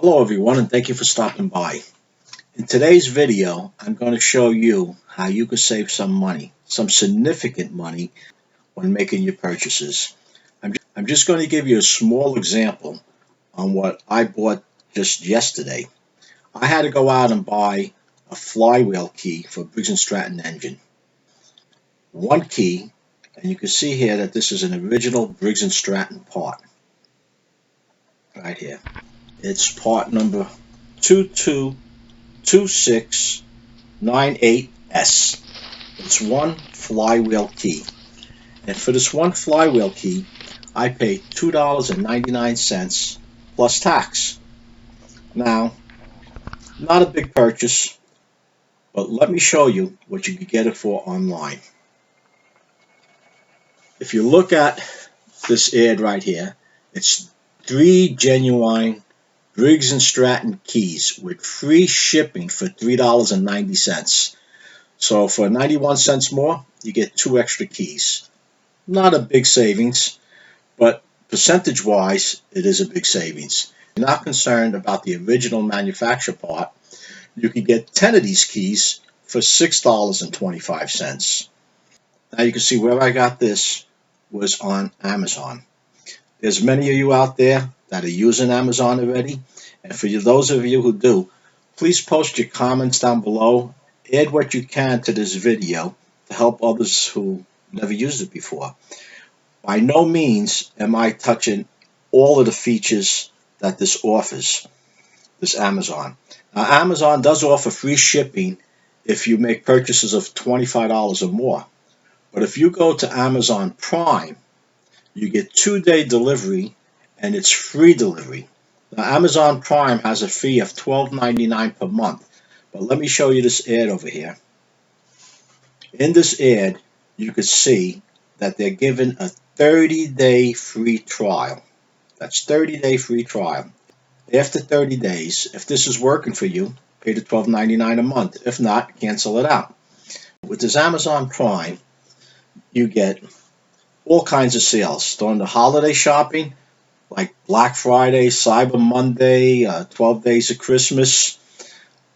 Hello everyone, and thank you for stopping by. In today's video, I'm going to show you how you can save some money, some significant money when making your purchases. I'm just going to give you a small example on what I bought just yesterday. I had to go out and buy a flywheel key for Briggs Stratton engine. One key, and you can see here that this is an original Briggs Stratton part. Right here. It's part number 222698S. It's one flywheel key. And for this one flywheel key, I paid $2.99 plus tax. Now, not a big purchase, but let me show you what you can get it for online. If you look at this ad right here, it's 3 genuine Briggs & Stratton keys with free shipping for $3.90. So for 91 cents more, you get 2 extra keys. Not a big savings, but percentage-wise, it is a big savings. If you're not concerned about the original manufacturer part, you can get 10 of these keys for $6.25. Now you can see where I got this was on Amazon. There's many of you out there that are using Amazon already, and for those of you who do, please post your comments down below. Add what you can to this video to help others who never used it before. By no means am I touching all of the features that this offers, this Amazon. Now, Amazon does offer free shipping if you make purchases of $25 or more. But if you go to Amazon Prime, you get 2-day delivery and it's free delivery. Now, Amazon Prime has a fee of $12.99 per month. But let me show you this ad over here. In this ad, you can see that they're giving a 30-day free trial. That's 30-day free trial. After 30 days, if this is working for you, pay the $12.99 a month. If not, cancel it out. With this Amazon Prime, you get all kinds of sales during the holiday shopping, like Black Friday, Cyber Monday, 12 days of Christmas.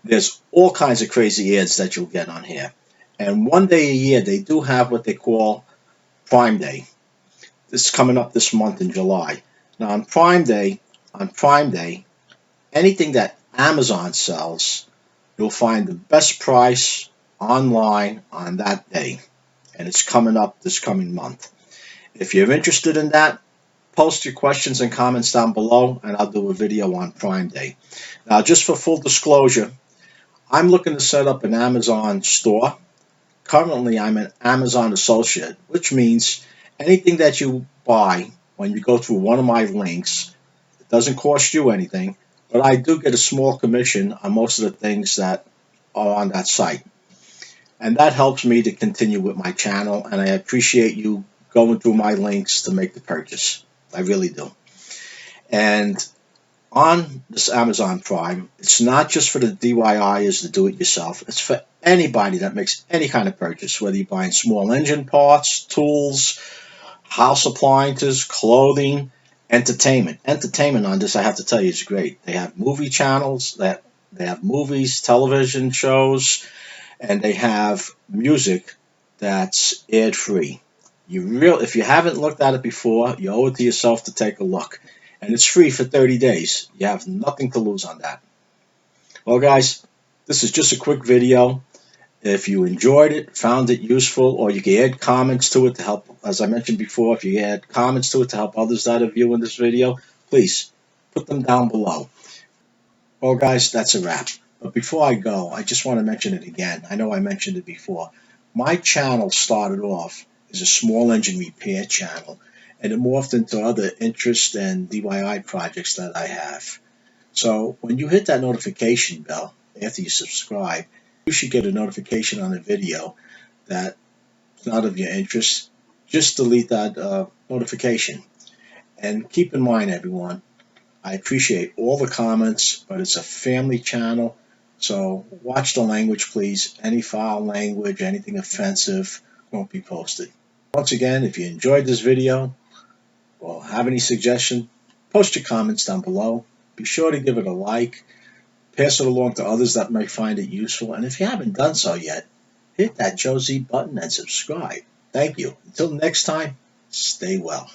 There's all kinds of crazy ads that you'll get on here. And one day a year, they do have what they call Prime Day. This is coming up this month in July. Now on Prime Day, anything that Amazon sells, you'll find the best price online on that day. And it's coming up this coming month. If you're interested in that, post your questions and comments down below, and I'll do a video on Prime Day. Now, just for full disclosure, I'm looking to set up an Amazon store. Currently, I'm an Amazon associate, which means anything that you buy when you go through one of my links, it doesn't cost you anything, but I do get a small commission on most of the things that are on that site. And that helps me to continue with my channel, and I appreciate you going through my links to make the purchase. I really do. And on this Amazon Prime, it's not just for the DIYers, the do-it-yourself. It's for anybody that makes any kind of purchase, whether you're buying small engine parts, tools, house appliances, clothing, entertainment. Entertainment on this, I have to tell you, is great. They have movie channels, they have movies, television shows, and they have music that's ad-free. If you haven't looked at it before, you owe it to yourself to take a look. And it's free for 30 days. You have nothing to lose on that. Well, guys, this is just a quick video. If you enjoyed it, found it useful, or you can add comments to it to help, as I mentioned before, if you add comments to it to help others that are viewing this video, please put them down below. Well, guys, that's a wrap. But before I go, I just want to mention it again. I know I mentioned it before. My channel started off as a small engine repair channel, and it morphed into other interest and DIY projects that I have. So when you hit that notification bell after you subscribe, you should get a notification on a video that's not of your interest. Just delete that notification. And keep in mind, everyone, I appreciate all the comments, but it's a family channel, so watch the language, please. Any foul language, anything offensive won't be posted. Once again, if you enjoyed this video or have any suggestion, post your comments down below. be sure to give it a like, pass it along to others that may find it useful, and if you haven't done so yet, hit that Joe Z button and subscribe. Thank you. Until next time, stay well.